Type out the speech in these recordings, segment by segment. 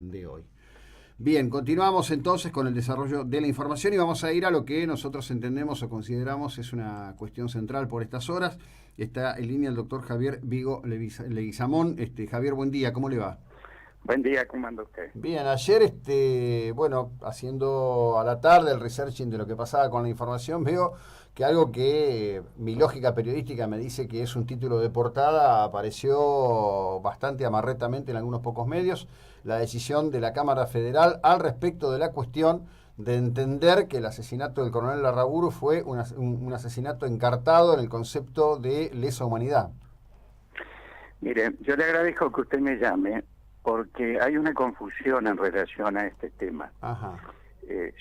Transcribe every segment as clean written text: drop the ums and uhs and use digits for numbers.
De hoy. Bien, continuamos entonces con el desarrollo de la información y vamos a ir a lo que nosotros entendemos o consideramos es una cuestión central por estas horas. Está en línea el doctor Javier Vigo Leguizamón. Javier, buen día, ¿cómo le va? Buen día, ¿cómo anda usted? Bien, ayer, bueno, haciendo a la tarde el researching de lo que pasaba con la información, veo que algo que mi lógica periodística me dice que es un título de portada apareció bastante amarretamente en algunos pocos medios, la decisión de la Cámara Federal al respecto de la cuestión de entender que el asesinato del coronel Larraburu fue un asesinato encartado en el concepto de lesa humanidad. Mire, yo le agradezco que usted me llame porque hay una confusión en relación a este tema. Ajá.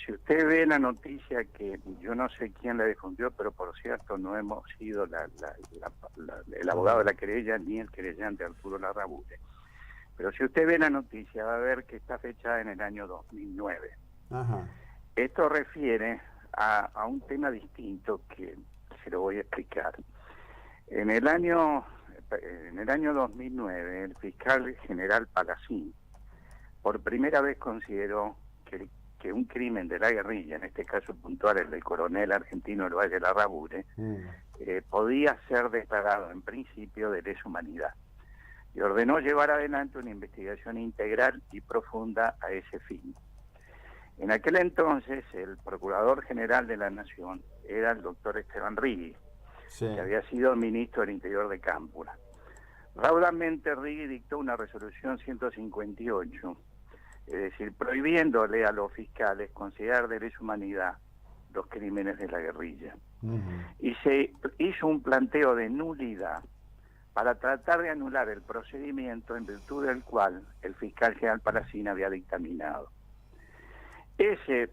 Si usted ve la noticia que yo no sé quién la difundió, pero por cierto no hemos sido el abogado de la querella ni el querellante Arturo Larraburu. Pero si usted ve la noticia va a ver que está fechada en el año 2009. Ajá. Esto refiere a un tema distinto que se lo voy a explicar. En el año 2009, el fiscal general Palacín por primera vez consideró que un crimen de la guerrilla, en este caso puntual el del coronel argentino del Valle Larraburu, podía ser declarado en principio de lesa humanidad y ordenó llevar adelante una investigación integral y profunda a ese fin. En aquel entonces, el Procurador General de la Nación era el doctor Esteban Rigui, Sí. que había sido ministro del Interior de Cámpora. Raudamente Rigui dictó una resolución 158, es decir, prohibiéndole a los fiscales considerar de lesa humanidad los crímenes de la guerrilla. Y se hizo un planteo de nulidad para tratar de anular el procedimiento en virtud del cual el fiscal general Palacín había dictaminado. Ese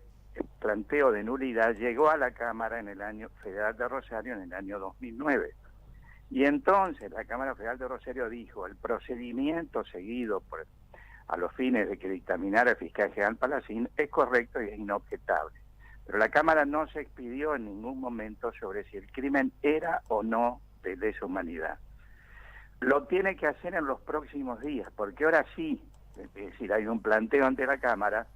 planteo de nulidad llegó a la Cámara en el año Federal de Rosario en el año 2009. Y entonces la Cámara Federal de Rosario dijo, el procedimiento seguido a los fines de que dictaminara el fiscal general Palacín es correcto y es inobjetable. Pero la Cámara no se expidió en ningún momento sobre si el crimen era o no de lesa humanidad. Lo tiene que hacer en los próximos días, porque ahora sí, es decir, hay un planteo ante la Cámara,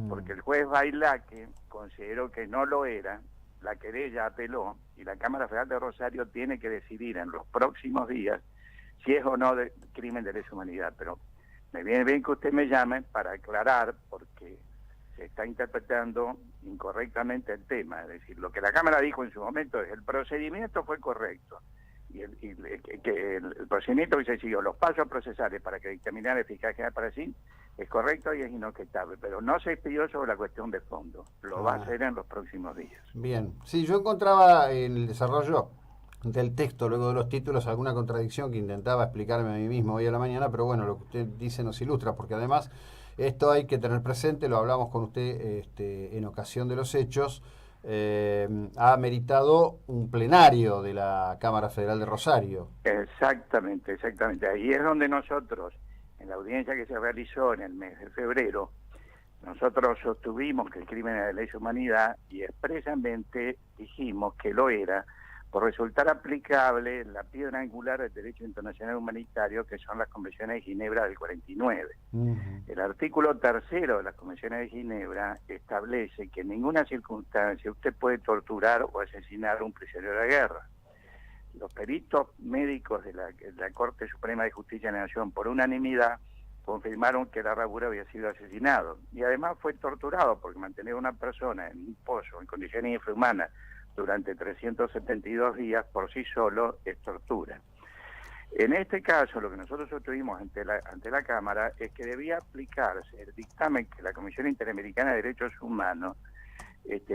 porque el juez Bailaque consideró que no lo era, la querella apeló y la Cámara Federal de Rosario tiene que decidir en los próximos días si es o no de crimen de lesa humanidad. Pero me viene bien que usted me llame para aclarar, porque se está interpretando incorrectamente el tema. Es decir, lo que la Cámara dijo en su momento es el procedimiento fue correcto y el procedimiento que se siguió, los pasos procesales para que dictaminara el fiscal general Palacín es correcto y es inobjetable, pero no se expidió sobre la cuestión de fondo. Lo va a hacer en los próximos días. Bien, sí, yo encontraba en el desarrollo del texto, luego de los títulos, alguna contradicción que intentaba explicarme a mí mismo hoy a la mañana, pero bueno, lo que usted dice nos ilustra, porque además esto hay que tener presente, lo hablamos con usted en ocasión de los hechos, ha meritado un plenario de la Cámara Federal de Rosario. Exactamente, exactamente. Ahí es donde nosotros, en la audiencia que se realizó en el mes de febrero, nosotros sostuvimos que el crimen era de lesa humanidad y expresamente dijimos que lo era por resultar aplicable la piedra angular del derecho internacional humanitario, que son las convenciones de Ginebra del 49. El artículo tercero de las convenciones de Ginebra establece que en ninguna circunstancia usted puede torturar o asesinar a un prisionero de guerra. Los peritos médicos de la Corte Suprema de Justicia de la Nación, por unanimidad, confirmaron que Larraburu había sido asesinado. Y además fue torturado, porque mantener a una persona en un pozo, en condiciones infrahumanas, durante 372 días por sí solo es tortura. En este caso, lo que nosotros obtuvimos ante la Cámara es que debía aplicarse el dictamen que la Comisión Interamericana de Derechos Humanos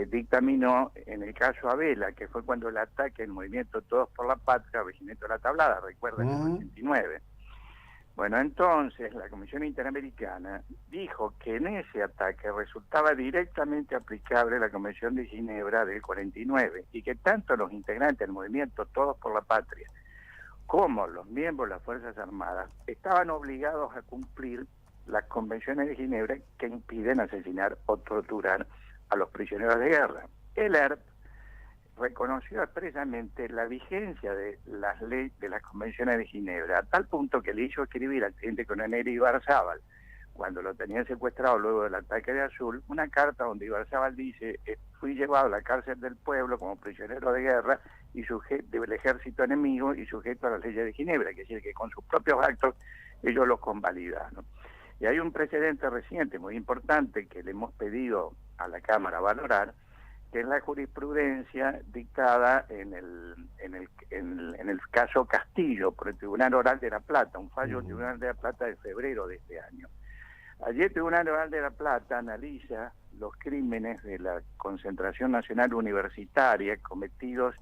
dictaminó en el caso Abela, que fue cuando el ataque al movimiento Todos por la Patria, Regimiento de la Tablada, recuerden, en el 89. Bueno, entonces la Comisión Interamericana dijo que en ese ataque resultaba directamente aplicable la Convención de Ginebra del 49 y que tanto los integrantes del movimiento Todos por la Patria como los miembros de las Fuerzas Armadas estaban obligados a cumplir las convenciones de Ginebra que impiden asesinar o torturar a los prisioneros de guerra. El ERP reconoció expresamente la vigencia de las leyes de las convenciones de Ginebra, a tal punto que le hizo escribir al teniente coronel Ibarzábal, cuando lo tenían secuestrado luego del ataque de Azul, una carta donde Ibarzabal dice: fui llevado a la cárcel del pueblo como prisionero de guerra y del ejército enemigo y sujeto a las leyes de Ginebra, que es decir, que con sus propios actos ellos los convalidaron. Y hay un precedente reciente muy importante que le hemos pedido a la Cámara valorar, que es la jurisprudencia dictada en el caso Castillo por el Tribunal Oral de La Plata, un fallo del Tribunal de La Plata de febrero de este año. Allí el Tribunal Oral de La Plata analiza los crímenes de la Concentración Nacional Universitaria cometidos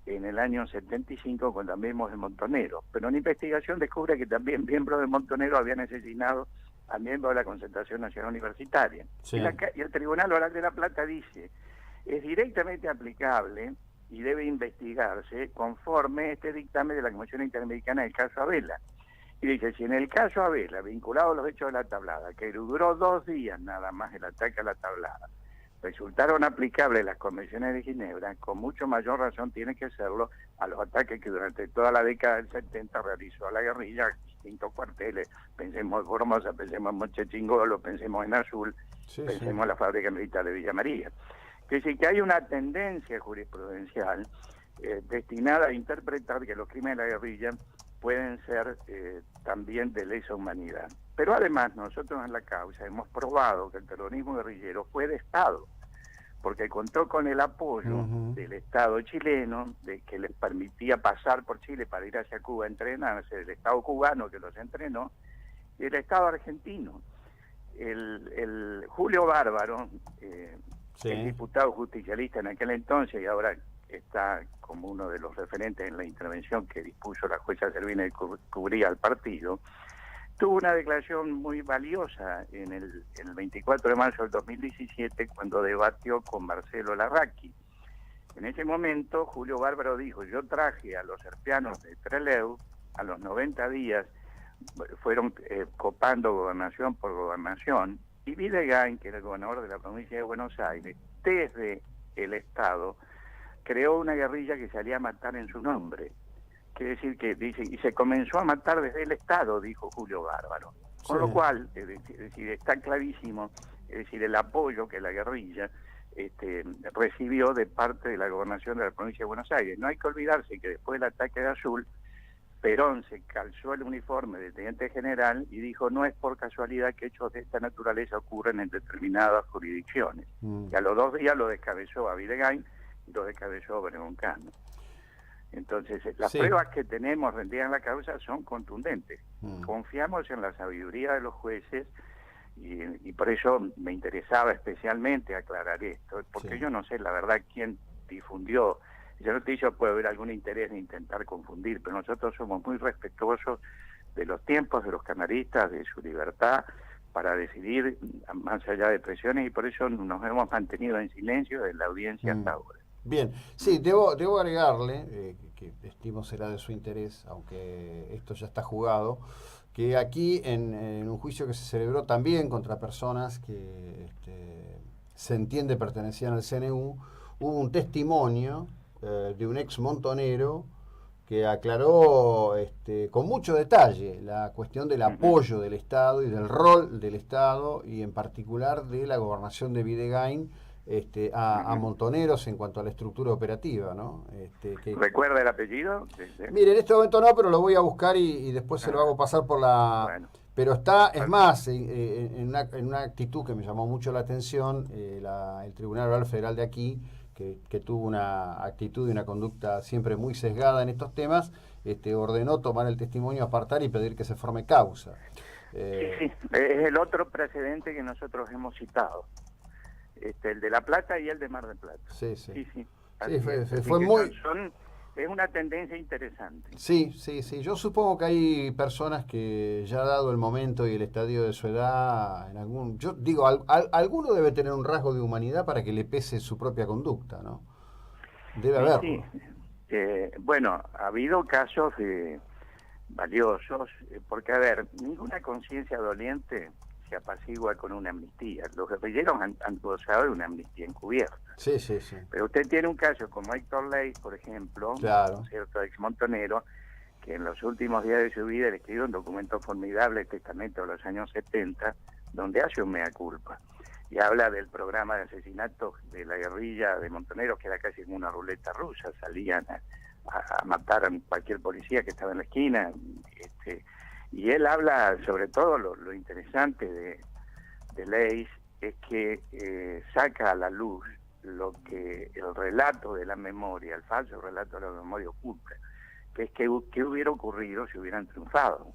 en el año 75 contra miembros de Montonero, pero en investigación descubre que también miembros de Montonero habían asesinado a miembros de la Concentración Nacional Universitaria. Sí. Y el Tribunal Oral de La Plata dice: es directamente aplicable y debe investigarse conforme este dictamen de la Comisión Interamericana del caso Abela. Y dice: si en el caso Abela, vinculado a los hechos de la Tablada, que duró 2 días nada más el ataque a la Tablada, resultaron aplicables las convenciones de Ginebra, con mucho mayor razón tiene que serlo a los ataques que durante toda la década del 70 realizó a la guerrilla, distintos cuarteles, pensemos en Formosa, pensemos en Mochechingolo, pensemos en Azul, pensemos en la fábrica militar de Villa María. Que sí, que hay una tendencia jurisprudencial destinada a interpretar que los crímenes de la guerrilla pueden ser también de lesa humanidad. Pero además nosotros en la causa hemos probado que el terrorismo guerrillero fue de Estado, porque contó con el apoyo del Estado chileno, de que les permitía pasar por Chile para ir hacia Cuba a entrenarse, del Estado cubano que los entrenó, y el Estado argentino. El Julio Bárbaro, el diputado justicialista en aquel entonces y ahora está como uno de los referentes en la intervención que dispuso la jueza Servina y cubría al partido, tuvo una declaración muy valiosa en el 24 de marzo del 2017 cuando debatió con Marcelo Larraqui. En ese momento Julio Bárbaro dijo: yo traje a los serpianos de Trelew, a los 90 días fueron copando gobernación por gobernación, y Videgain, que era el gobernador de la provincia de Buenos Aires, desde el Estado creó una guerrilla que salía a matar en su nombre. Quiere decir que dice, y se comenzó a matar desde el Estado, dijo Julio Bárbaro. Con lo cual, es decir, está clarísimo, es decir, el apoyo que la guerrilla recibió de parte de la gobernación de la provincia de Buenos Aires. No hay que olvidarse que después del ataque de Azul, Perón se calzó el uniforme de teniente general y dijo: no es por casualidad que hechos de esta naturaleza ocurren en determinadas jurisdicciones. Y a los 2 días lo descabezó a Videgain y lo descabezó a Obregón Cano. Entonces, las pruebas que tenemos rendidas en la causa son contundentes. Confiamos en la sabiduría de los jueces y por eso me interesaba especialmente aclarar esto, porque yo no sé la verdad quién difundió. Yo no te digo, puede haber algún interés de intentar confundir, pero nosotros somos muy respetuosos de los tiempos de los camaristas, de su libertad para decidir más allá de presiones, y por eso nos hemos mantenido en silencio en la audiencia hasta ahora. Bien, sí, debo agregarle, que estimo será de su interés, aunque esto ya está jugado, que aquí en un juicio que se celebró también contra personas que se entiende pertenecían al CNU, hubo un testimonio de un ex montonero que aclaró con mucho detalle la cuestión del apoyo del Estado y del rol del Estado, y en particular de la gobernación de Videgain a montoneros en cuanto a la estructura operativa, ¿no? ¿Recuerda el apellido? Mire, en este momento no, pero lo voy a buscar y después se lo hago pasar por la... Bueno. Pero está, es más, en una actitud que me llamó mucho la atención, el Tribunal Oral Federal de aquí, que tuvo una actitud y una conducta siempre muy sesgada en estos temas, ordenó tomar el testimonio, apartar y pedir que se forme causa. Sí, es el otro precedente que nosotros hemos citado. El de La Plata y el de Mar del Plata. Sí. Fue muy... Es una tendencia interesante. Sí. Yo supongo que hay personas que ya dado el momento y el estadio de su edad, yo digo, alguno debe tener un rasgo de humanidad para que le pese su propia conducta, ¿no? Debe haberlo. Sí. Bueno, ha habido casos valiosos, porque, a ver, ninguna conciencia doliente se apacigua con una amnistía. Los guerrilleros han gozado de una amnistía encubierta. Sí. Pero usted tiene un caso como Héctor Ley, por ejemplo, claro, cierto ex montonero, que en los últimos días de su vida le escribe un documento formidable, el Testamento de los años 70, donde hace un mea culpa. Y habla del programa de asesinatos de la guerrilla de Montoneros, que era casi como una ruleta rusa, salían a matar a cualquier policía que estaba en la esquina. Y él habla, sobre todo, lo interesante de Leys es que saca a la luz lo que el relato de la memoria, el falso relato de la memoria oculta, que es que hubiera ocurrido si hubieran triunfado.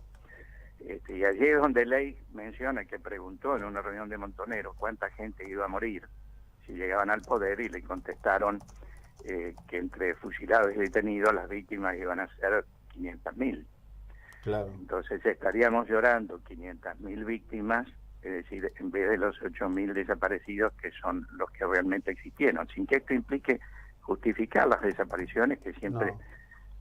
Y allí es donde Leys menciona que preguntó en una reunión de Montoneros cuánta gente iba a morir si llegaban al poder, y le contestaron que entre fusilados y detenidos las víctimas iban a ser 500.000. Claro. Entonces estaríamos llorando 500.000 víctimas, es decir, en vez de los 8.000 desaparecidos que son los que realmente existieron, sin que esto implique justificar las desapariciones, que siempre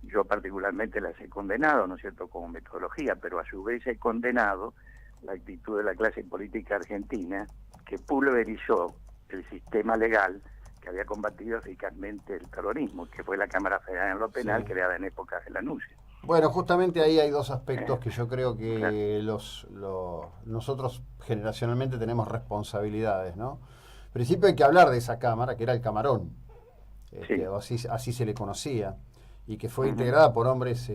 yo particularmente las he condenado, ¿no es cierto?, como metodología, pero a su vez he condenado la actitud de la clase política argentina, que pulverizó el sistema legal que había combatido eficazmente el terrorismo, que fue la Cámara Federal en lo Penal, creada en épocas de la NUCE. Bueno, justamente ahí hay dos aspectos que yo creo que nosotros generacionalmente tenemos responsabilidades, ¿no? En principio hay que hablar de esa cámara, que era el Camarón, así se le conocía, y que fue integrada por hombres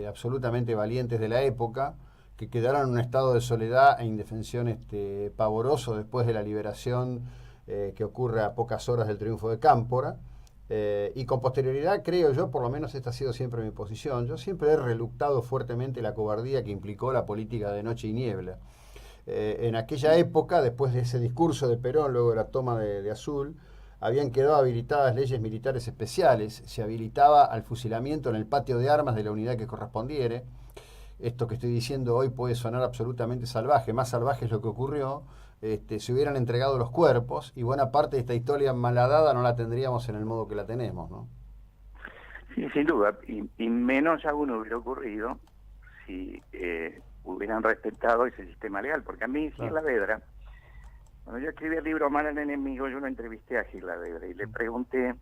absolutamente valientes de la época, que quedaron en un estado de soledad e indefensión pavoroso después de la liberación que ocurre a pocas horas del triunfo de Cámpora. Y con posterioridad, creo yo, por lo menos esta ha sido siempre mi posición, yo siempre he reluctado fuertemente la cobardía que implicó la política de noche y niebla. En aquella época, después de ese discurso de Perón, luego de la toma de Azul, habían quedado habilitadas leyes militares especiales, se habilitaba al fusilamiento en el patio de armas de la unidad que correspondiere. Esto que estoy diciendo hoy puede sonar absolutamente salvaje, más salvaje es lo que ocurrió. Se hubieran entregado los cuerpos, y buena parte de esta historia malhadada no la tendríamos en el modo que la tenemos, ¿no? Sí, sin duda, y menos aún hubiera ocurrido si hubieran respetado ese sistema legal, porque a mí, Gil Lavedra, cuando yo escribí el libro Mal al Enemigo, yo lo entrevisté a Gil Lavedra y le pregunté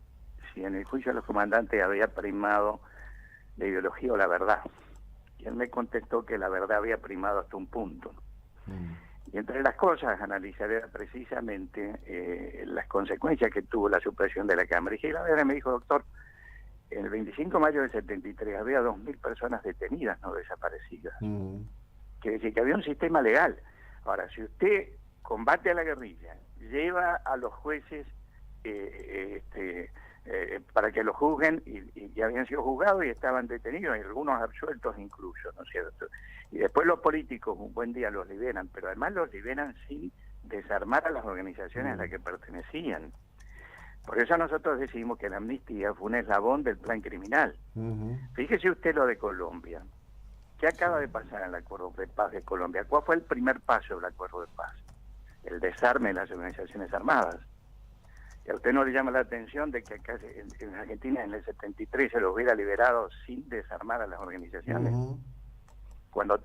si en el juicio de los comandantes había primado la ideología o la verdad. Y él me contestó que la verdad había primado hasta un punto. Y entre las cosas analizaré precisamente las consecuencias que tuvo la supresión de la Cámara. Y Gil Lavedra me dijo: doctor, el 25 de mayo del 73 había 2.000 personas detenidas, no desaparecidas. Quiere decir que había un sistema legal. Ahora, si usted combate a la guerrilla, lleva a los jueces para que los juzguen, y ya habían sido juzgados y estaban detenidos, y algunos absueltos incluso, ¿no es cierto? Y después los políticos un buen día los liberan, pero además los liberan sin desarmar a las organizaciones a las que pertenecían. Por eso nosotros decimos que la amnistía fue un eslabón del plan criminal. Fíjese usted lo de Colombia. ¿Qué acaba de pasar en el acuerdo de paz de Colombia? ¿Cuál fue el primer paso del acuerdo de paz? El desarme de las organizaciones armadas. Y a usted no le llama la atención de que acá en Argentina en el 73 se lo hubiera liberado sin desarmar a las organizaciones.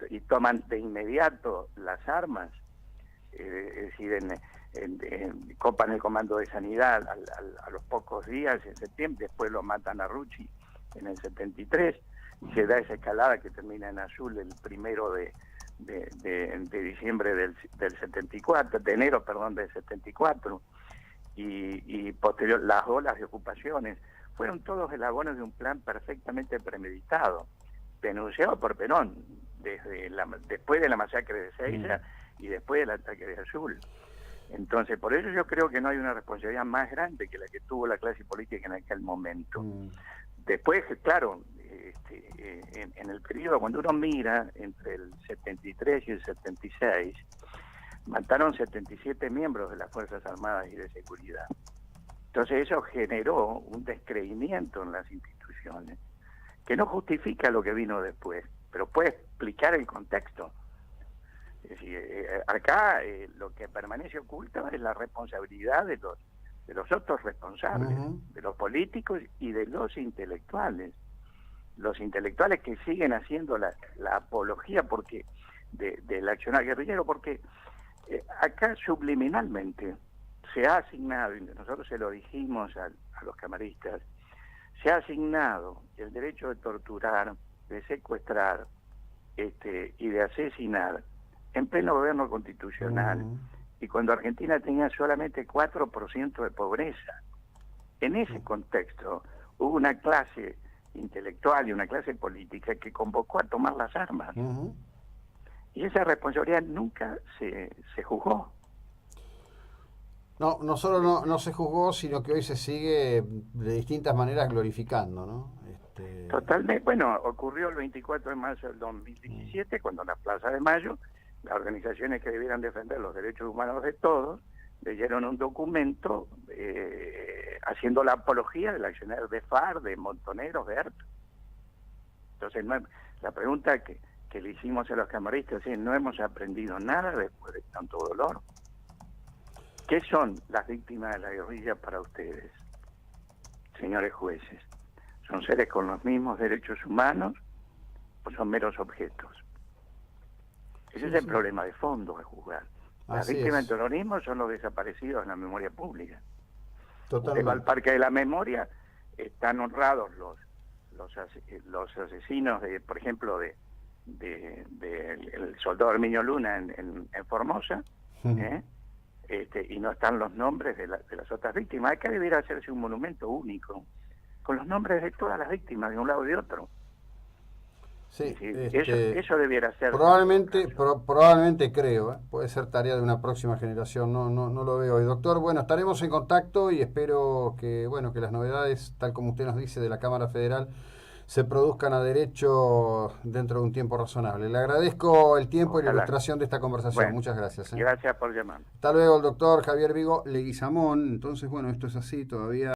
Y toman de inmediato las armas, es decir, copan el Comando de Sanidad a los pocos días, en septiembre. Después lo matan a Rucci en el 73, y se da esa escalada que termina en Azul el 1 de diciembre del 74, de enero, perdón, del 74, y posterior las olas de ocupaciones fueron todos eslabones de un plan perfectamente premeditado, denunciado por Perón después de la masacre de Seiza y después del ataque de Azul. Entonces, por eso yo creo que no hay una responsabilidad más grande que la que tuvo la clase política en aquel momento. Después, claro, en el periodo, cuando uno mira entre el 73 y el 76, mataron 77 miembros de las Fuerzas Armadas y de Seguridad. Entonces eso generó un descreimiento en las instituciones, que no justifica lo que vino después, pero puede explicar el contexto. Es decir, acá lo que permanece oculto es la responsabilidad de los otros responsables, de los políticos y de los intelectuales. Los intelectuales que siguen haciendo la apología del accionar guerrillero, porque acá subliminalmente se ha asignado, y nosotros se lo dijimos a los camaristas, se ha asignado el derecho de torturar, de secuestrar y de asesinar en pleno gobierno constitucional, y cuando Argentina tenía solamente 4% de pobreza. En ese contexto hubo una clase intelectual y una clase política que convocó a tomar las armas. Y esa responsabilidad nunca se juzgó. No, no solo no se juzgó, sino que hoy se sigue de distintas maneras glorificando, ¿no? Totalmente. Bueno, ocurrió el 24 de marzo del 2017, cuando en la Plaza de Mayo, las organizaciones que debieran defender los derechos humanos de todos, leyeron un documento haciendo la apología del accionar de FARC, de Montoneros, de ERP. Entonces, la pregunta que le hicimos a los camaristas es, ¿no hemos aprendido nada después de tanto dolor? ¿Qué son las víctimas de la guerrilla para ustedes, señores jueces? ¿Son seres con los mismos derechos humanos o son meros objetos? Ese es el problema de fondo a juzgar. Las víctimas del terrorismo son los desaparecidos en la memoria pública. Usted va al Parque de la Memoria, están honrados los asesinos, por ejemplo, el soldado Herminio Luna en Formosa, y no están los nombres de las otras víctimas. Acá debiera hacerse un monumento único, con los nombres de todas las víctimas de un lado y de otro. Sí, eso debiera ser. Probablemente creo, puede ser tarea de una próxima generación, no lo veo hoy. Doctor, bueno, estaremos en contacto y espero que las novedades, tal como usted nos dice, de la Cámara Federal se produzcan a derecho dentro de un tiempo razonable. Le agradezco el tiempo y la ilustración de esta conversación. Bueno, muchas gracias. Gracias por llamar. Hasta luego, el doctor Javier Vigo Leguizamón. Entonces, esto es así todavía.